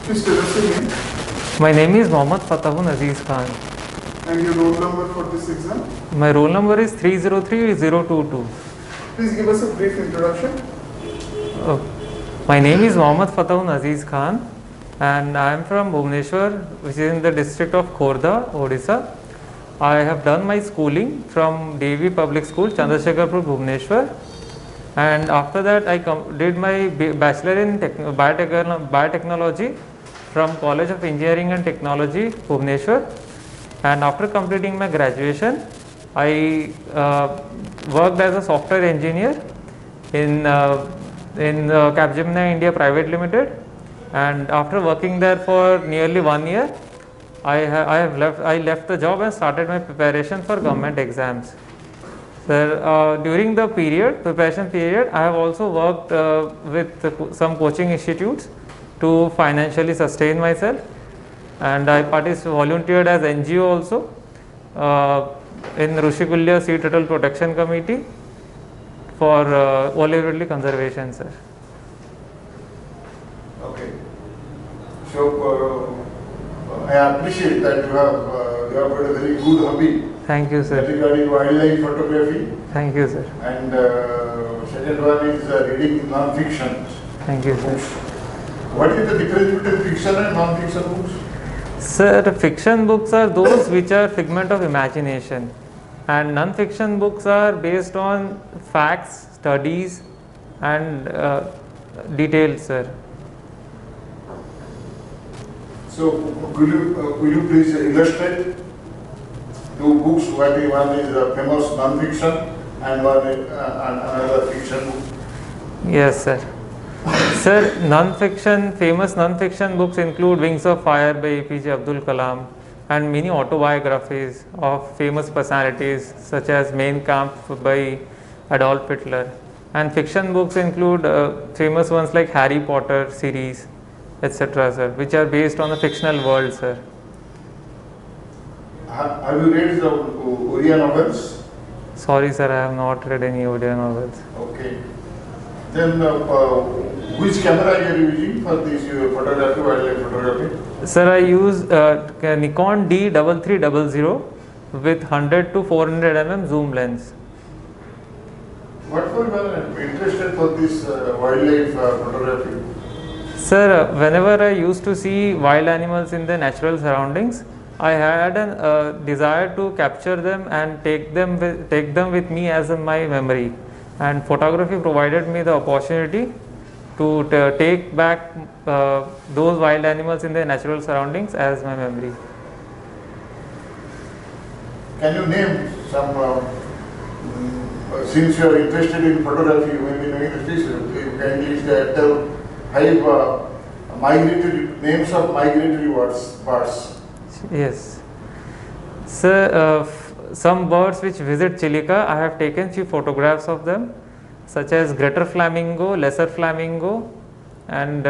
Please tell us your name. My name is Mohammad Fatahun Azeez Khan. And your roll number for this exam? My roll number is 303022. Please give us a brief introduction. My name is Mohammad Fatahun Azeez Khan and I am from Bhubaneswar, which is in the district of Khordha, Odisha. I have done my schooling from Devi Public School, Chandrasekharpur, Bhubaneswar, and after that I did my bachelor in biotechnology from College of Engineering and Technology, Bhubaneswar, and after completing my graduation I worked as a software engineer in Capgemini India Private Limited, and after working there for nearly 1 year I left the job and started my preparation for government exams. Sir, during the preparation period, I have also worked with some coaching institutes to financially sustain myself, and I volunteered as NGO also in Rushikulya Sea Turtle Protection Committee for olive conservation, sir. Okay. So I appreciate that you have got a very good hobby. Thank you, sir. Regarding wildlife photography. Thank you, sir. And second one is reading non-fiction. Thank you, sir. What is the difference between fiction and non-fiction books? Sir, fiction books are those which are figment of imagination, and non-fiction books are based on facts, studies, and details, sir. So, will you please illustrate two books? One is a famous non-fiction and one is another fiction book. Yes, sir. Sir, famous non-fiction books include Wings of Fire by APJ Abdul Kalam and many autobiographies of famous personalities such as Mein Kampf by Adolf Hitler. And fiction books include famous ones like Harry Potter series, etc., sir, which are based on the fictional world, sir. Have you read the Oriya novels? Sorry, sir, I have not read any Oriya novels. Okay. Then, which camera are you using for this photography, wildlife photography? Sir, I use Nikon D3300 with 100 to 400 mm zoom lens. What for you are interested for this wildlife photography? Sir, whenever I used to see wild animals in the natural surroundings, I had a desire to capture them and take them with me as my memory. And photography provided me the opportunity to take back those wild animals in their natural surroundings as my memory. Can you name some, since you are interested in photography, maybe knowing the species, you can at least tell 5 names of migratory birds. Yes. Sir, some birds which visit Chilica, I have taken few photographs of them, such as greater flamingo, lesser flamingo, and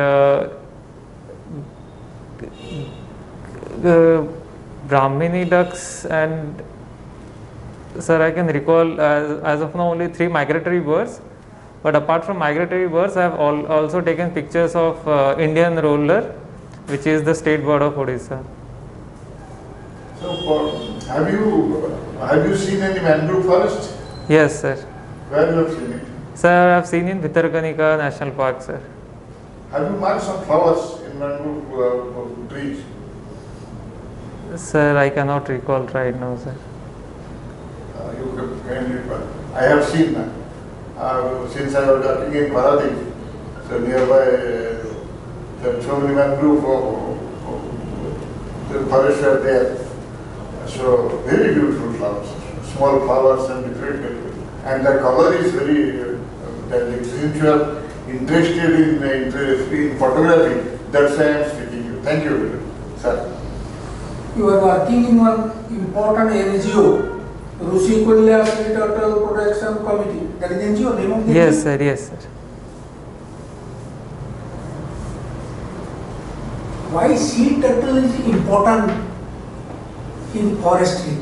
Brahmini ducks, and sir, I can recall as of now only 3 migratory birds. But apart from migratory birds, I have also taken pictures of Indian roller, which is the state bird of Odisha. So, have you seen any mangrove forest? Yes, sir. Where you have seen it? Sir, I have seen in Bhitarkanika National Park, sir. Have you marked some flowers in mangrove trees? Sir, I cannot recall right now, sir. I have seen that. Since I was working in Paradip, so nearby there are so many mangrove forests are there. So very beautiful flowers, small flowers and different colors. And the color is very since you are interested in photography, that's why I am speaking to you. Thank you, sir. You are working in one important NGO, Rushikulya Sea Turtle Protection Committee. That is NGO, name of the Yes, NGO? sir. Yes, sir. Why sea turtle is important in forestry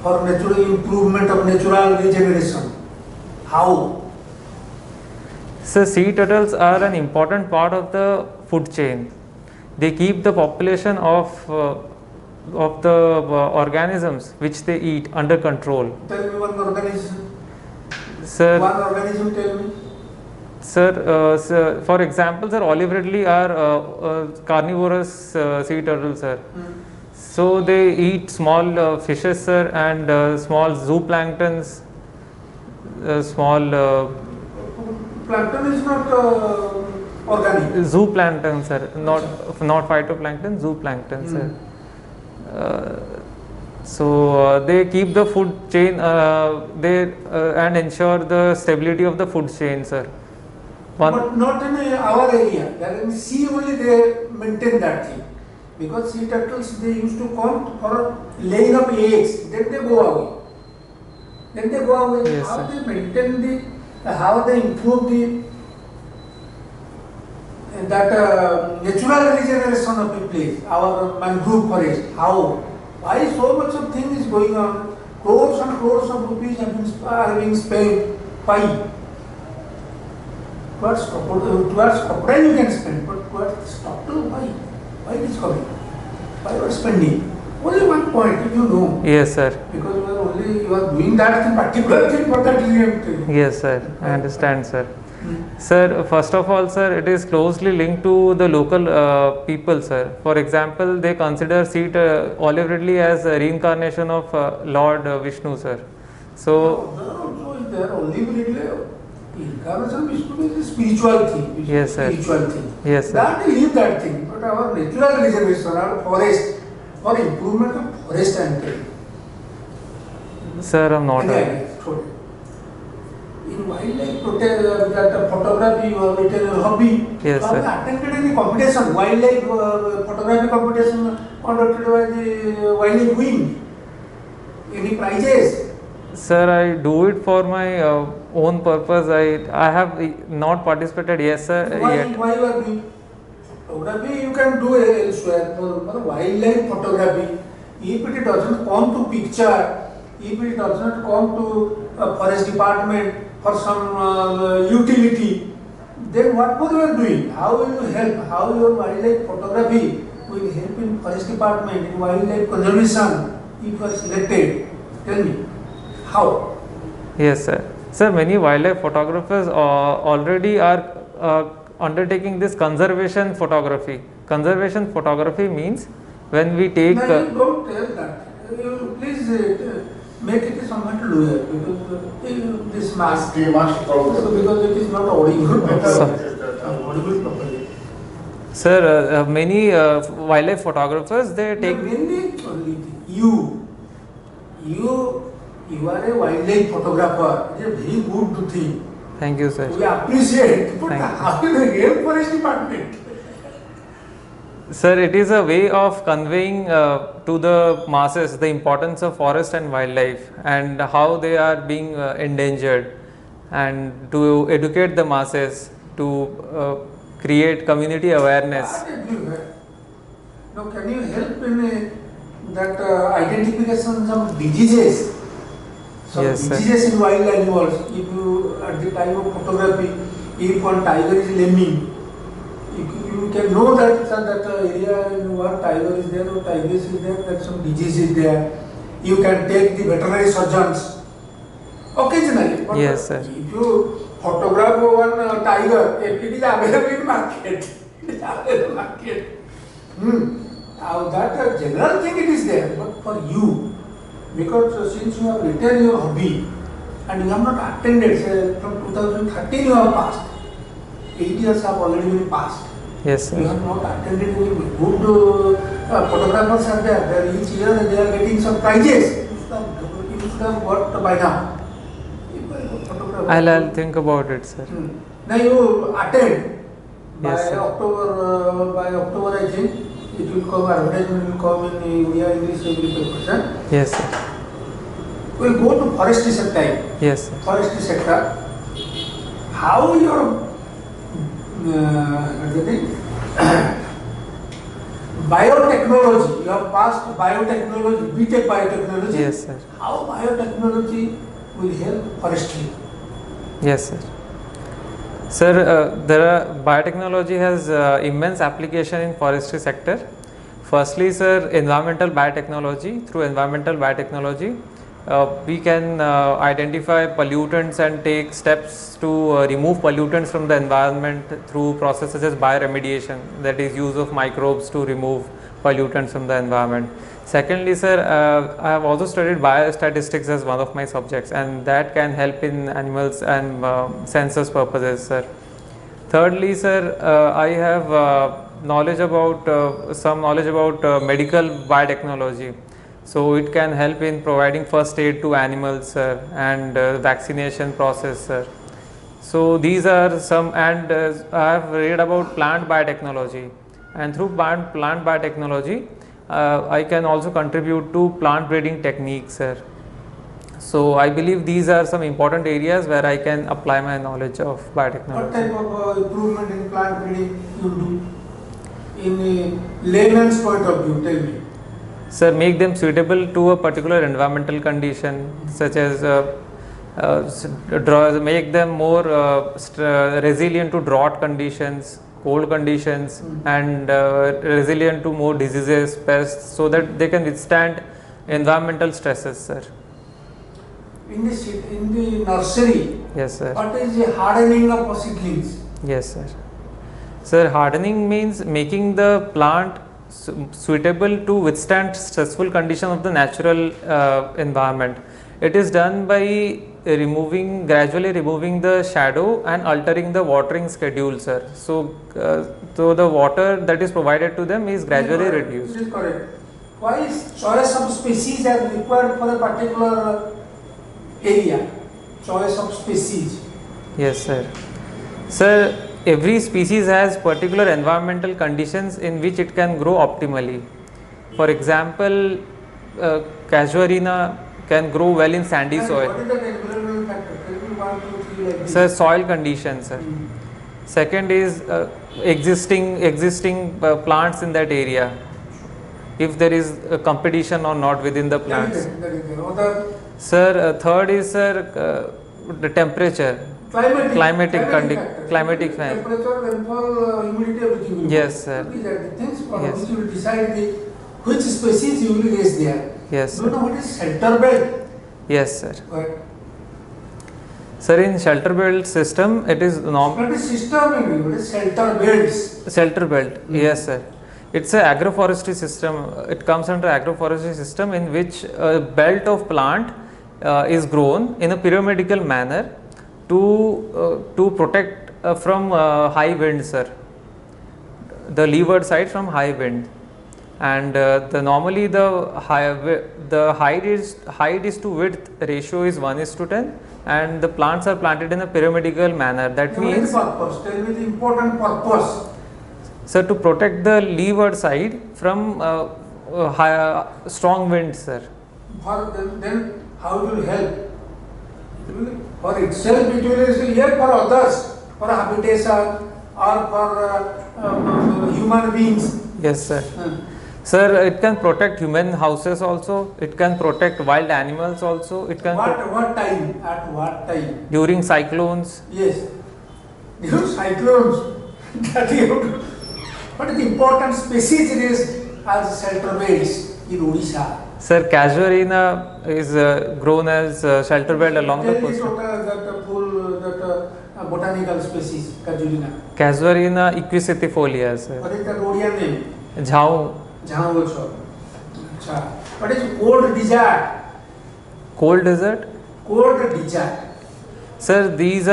for natural improvement of natural regeneration? How? So sea turtles are an important part of the food chain. they keep the population of the organisms which they eat under control. Tell me one organism. Sir, One organism, tell me. Sir, for example, sir, olive ridley are carnivorous sea turtles, sir. So they eat small fishes, sir, and small zooplanktons, small Plankton is not organic. zooplankton, sir, not phytoplankton, zooplankton, sir. So they keep the food chain, and ensure the stability of the food chain, sir. But not in our area. That in sea only they maintain that thing. Because sea turtles, they used to come for laying up eggs, then they go away. Yes, How sir. they maintain how they improve that natural regeneration of the place, our mangrove forest, how? Why so much of thing is going on? Crores and crores of rupees are being spent. Why? Towards crocodile you can spend, but towards turtle, why? Why it is coming? Why you are spending? Only one point, if you know. Yes, sir. Because you are doing that thing, particular thing for that reason. Yes, sir. I understand, sir. Sir, first of all, sir, it is closely linked to the local people, sir. For example, they consider olive ridley as a reincarnation of Lord Vishnu, sir. So, Also, there are only incarnation Vishnu is a spiritual thing. Yes, sir. Spiritual thing. Yes, sir. That we leave that thing. But our natural regeneration, our forest, for improvement of forest and tree. Sir, I'm not. In wildlife that photography it is a hobby. Yes, so sir. I attended any competition, wildlife photography competition conducted by the wildlife wing. Any prizes? Sir, I do it for my own purpose. I have not participated, yes, sir, yet. Why you are doing photography? You can do elsewhere. For wildlife photography, if it doesn't come to picture, if it does not come to forest department for some utility, then what more you are doing? How will you help? How your wildlife photography will help in forest department, in wildlife conservation, if you are selected? Tell me, how? Yes, sir. Sir, many wildlife photographers already are undertaking this conservation photography. Conservation photography means when we take. No, you don't tell that. You please make it somewhat lower because this mask. Because it is not audible. Audible properly. Sir, many wildlife photographers, they take. You are a wildlife photographer. It is a very good thing. Thank you, sir. We appreciate. But Thank you. how is the real forest department? Sir, it is a way of conveying to the masses the importance of forest and wildlife and how they are being endangered, and to educate the masses, to create community awareness. Now, can you help in that identification of diseases? Some Yes, sir. diseases in wild animals. If you, at the time of photography, if one tiger is lemming, you can know that that area in one tiger is there or tigress is there, that some disease is there. You can take the veterinary surgeons occasionally. But Yes, sir. if you photograph one tiger, it is available in market. It is available in market. Now that general thing it is there, but for you, because since you have written your hobby and you have not attended, say from 2013 you have passed, 8 years have already been passed. Yes, sir. You have not attended any good photographers are there. Each year they are getting some prizes. You should have got by now. I'll think about it, sir. Now you attend by Yes, sir. October I think it will come, advertisement will come in India, English, every paper. Yes, sir. We will go to forestry sector. Yes, sir. Forestry sector. How your biotechnology, you have passed biotechnology, BTech biotechnology. Yes, sir. How biotechnology will help forestry? Yes, sir. Sir, biotechnology has immense application in forestry sector. Firstly, sir, environmental biotechnology. Through environmental biotechnology, we can identify pollutants and take steps to remove pollutants from the environment through processes such as bioremediation, that is use of microbes to remove pollutants from the environment. Secondly, sir, I have also studied biostatistics as one of my subjects, and that can help in animals and census purposes, sir. Thirdly, sir, I have some knowledge about medical biotechnology. So it can help in providing first aid to animals, sir, and vaccination process, sir. So these are some, and I have read about plant biotechnology, and through plant biotechnology, I can also contribute to plant breeding techniques, sir. So I believe these are some important areas where I can apply my knowledge of biotechnology. What type of improvement in plant breeding you do in a layman's point of view? Tell me. Sir, make them suitable to a particular environmental condition, such as make them more resilient to drought conditions, cold conditions, and resilient to more diseases, pests, so that they can withstand environmental stresses, sir. In the nursery, yes, sir. What is the hardening of seedlings? Yes, sir. Sir, hardening means making the plant suitable to withstand stressful condition of the natural environment. It is done by gradually removing the shadow and altering the watering schedule, sir. So the water that is provided to them is gradually reduced. It is correct. Why is choice of species are required for a particular area? Choice of species. Yes, sir. Sir, every species has particular environmental conditions in which it can grow optimally. For example, casuarina can grow well in sandy soil. What is the environmental factor? Tell me 1, 2, 3 like this. Sir, soil conditions, sir. Second is existing plants in that area. If there is a competition or not within the plants. Sir, third is, sir, the temperature. Climatic factor. Temperature, rainfall, humidity, everything. Yes, sir. These are the things for Yes. which you will decide which species you will raise there. Yes, Do you sir. know what is shelter belt? Yes, sir. What? Sir, in shelter belt system, it is What is system in what is shelter belts? shelter belt. Yes, sir. It's a agroforestry system. It comes under agroforestry system in which a belt of plant is grown in a pyramidal manner to protect from high wind, sir. The leeward side from high wind, and normally the height is to width ratio is 1:10, and the plants are planted in a pyramidal manner. That What is means, the purpose? Tell me the important purpose. sir, to protect the leeward side from strong winds, sir. Then how it will help? For itself it will help for others, for habitation or for human beings. Yes, sir. Sir, it can protect human houses also. It can protect wild animals also. It can What time? At what time? during cyclones. Yes. During cyclones. That you have to. What is the important species it is as shelter beds in Odisha? Sir, casuarina is grown as shelter belt along the Tell me coast. that full botanical species, Casuarina. Casuarina equisetifolia, sir. What is the Rhodian name? Jhau. Jhau also. Achha. What is cold desert? Cold desert. Cold desert. Sir, these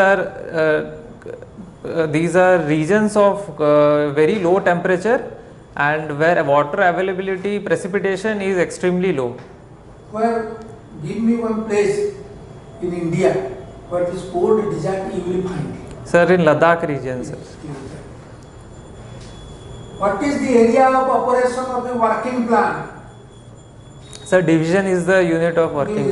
are regions of very low temperature and where water availability, precipitation is extremely low. Where, give me one place in India where this cold desert you will find. Sir, in Ladakh region, sir. What is the area of operation of the working plant? Sir, division is the unit of working.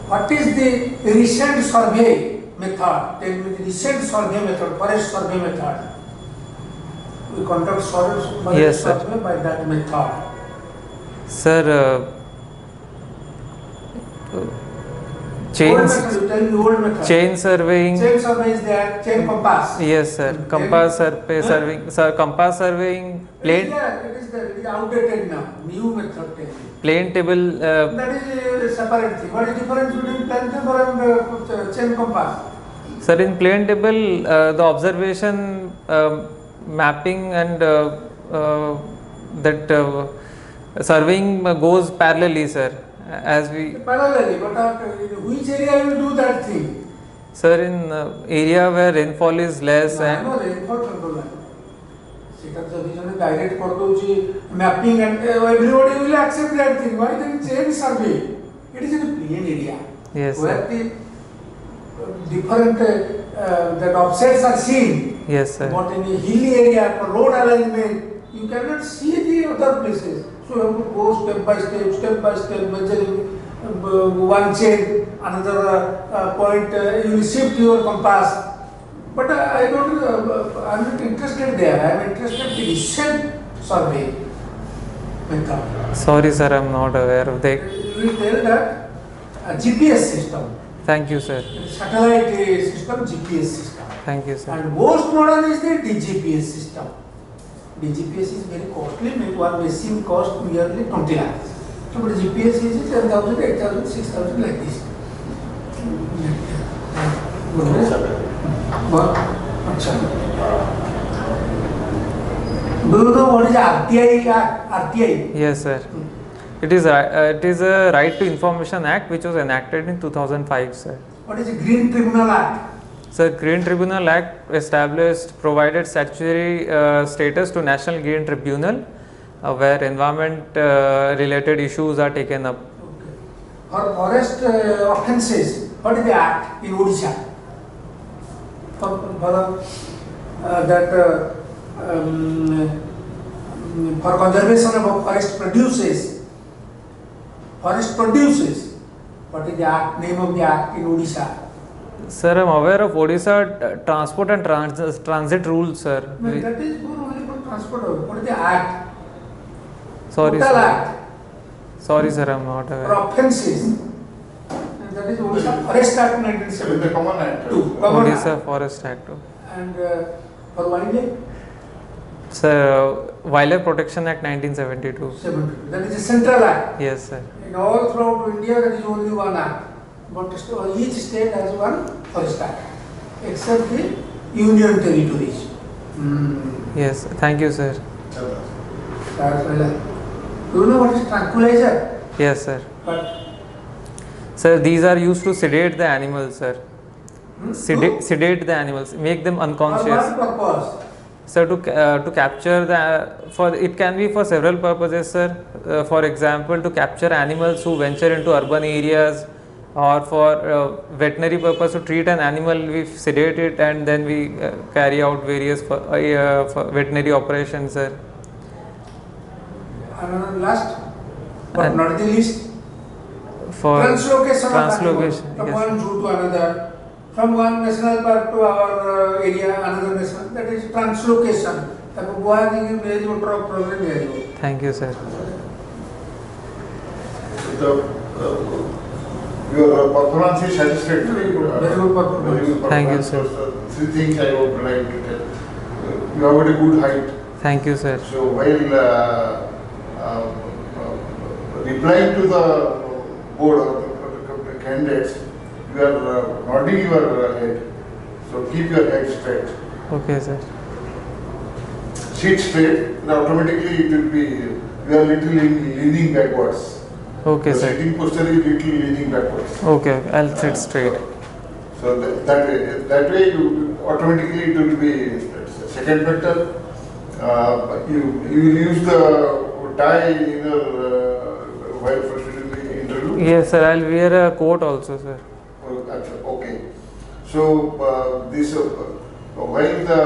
What is the recent survey method? Tell me the recent survey method, forest survey method. We conduct forest Yes, sir. survey by that method. Sir, method, you tell me old method. chain surveying. Chain survey is there, chain compass. Yes, sir. Compass surveying, sir. Compass surveying, plane. It is there. It is outdated now. New method. Plane table. That is a separate thing. What is the difference between plane table and chain compass? Sir, in plane table, the observation mapping and that surveying goes parallelly, sir. As we parallelly, but which area you do that thing? Sir, in area where rainfall is less and no rainfall control. Setup the direct mapping and everybody will accept that thing. Why then chain survey? It is in a plain area. Yes, where sir. the different that offsets are seen. Yes, sir. But in a hilly area for road alignment, you cannot see the other places. So you have to go step by step, measuring one chain, another point. You will shift your compass. But I don't. I'm not interested there. I am interested in the recent survey method. Sorry, sir. I'm not aware of that. You will tell that a GPS system. Thank you, sir. Satellite system, GPS system. Thank you, sir. And most modern is the DGPS system. DGPS is very costly. One machine cost nearly 20 lakhs. So, but GPS is 10,000, 8,000, 6,000 like this. Do you know what is RTI? Yes, sir. It is a Right to Information Act which was enacted in 2005, sir. What is a Green Tribunal Act? Sir, Green Tribunal Act provided statutory status to National Green Tribunal where environment related issues are taken up. Okay. For forest offences, what is the act in Odisha? For conservation of forest produces, what is the act, name of the act in Odisha? Sir, I am aware of Odisha transport and transit rules, sir. No, that is only for transport. What is the act? Sorry, Total sir. act. Sorry, sir, I am not For aware. offences. And that is Odisha Forest Act 1972. With the Common Act. Common Odisha Act. Forest Act. And for wildlife? Sir, Wildlife Protection Act 1972. 72. That is a central act. Yes, sir. In all throughout India, there is only one act. But each state has one forest act, except the union territories. Yes, thank you, sir. Do you know what is tranquilizer? Yes, sir. But Sir, these are used to sedate the animals, sir. Sedate the animals, make them for unconscious. what purpose? Sir, to capture it can be for several purposes, sir. For example, to capture animals who venture into urban areas, or for veterinary purpose, to treat an animal, we sedate it and then we carry out various for veterinary operations, sir. And last, but not the least, For translocation from yes. one zoo to another, from one national park to our area, another national. That is translocation. Thank you, sir. Your performance is satisfactory. Very good performance. Thank you, sir. Three things I would like to tell. You have a good height. Thank you, sir. So while replying to the board or the candidates, you are nodding your head. So keep your head straight. Okay, sir. Sit straight, and automatically it will be, you are little leaning backwards. Okay, The sir. sitting posture is little leaning backwards. Okay, I'll sit straight. So that way you automatically it will be second factor. You will use the tie in while proceeding the interview. Yes, sir. I'll wear a coat also, sir. Okay. So this while the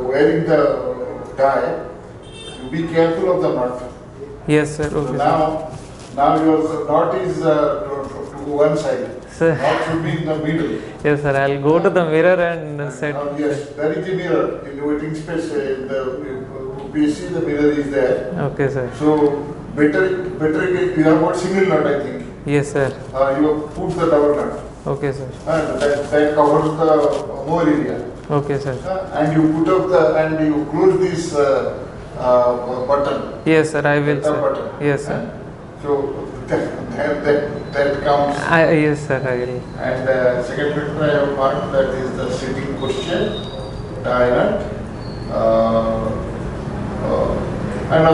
wearing the tie, you be careful of the knot. Yes, sir. So Okay, sir. now your knot is to one side. Sir. Knot should be in the middle. Yes, sir. I'll go to the mirror and set. Yes, there is a mirror in the waiting space. In the UPSC, the mirror is there. Okay, sir. So better you have got single knot, I think. Yes, sir. You put the double nut. Okay, sir. And that covers the more area. Okay, sir. And you put up the, and you close this button. Yes, sir. I will, The sir. button. Yes, sir. So that comes. Yes, sir. I will. And second factor I have marked, that is the sitting question, dialect, and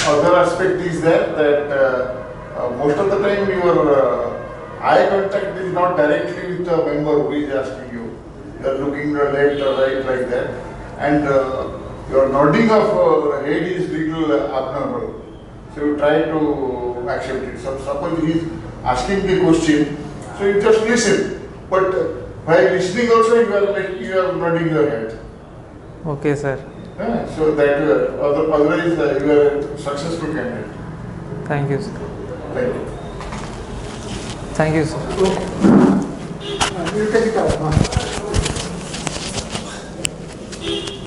other aspect is that most of the time your eye contact is not directly with the member who is asking you. You are looking left or right like that, and your nodding of head is little abnormal. So you try to accept it. So suppose he is asking the question, so you just listen. But while listening also you are nodding your head. Okay, sir. So that otherwise you are a successful candidate. Thank you, sir. Thank you. Thank you, sir. You take it out.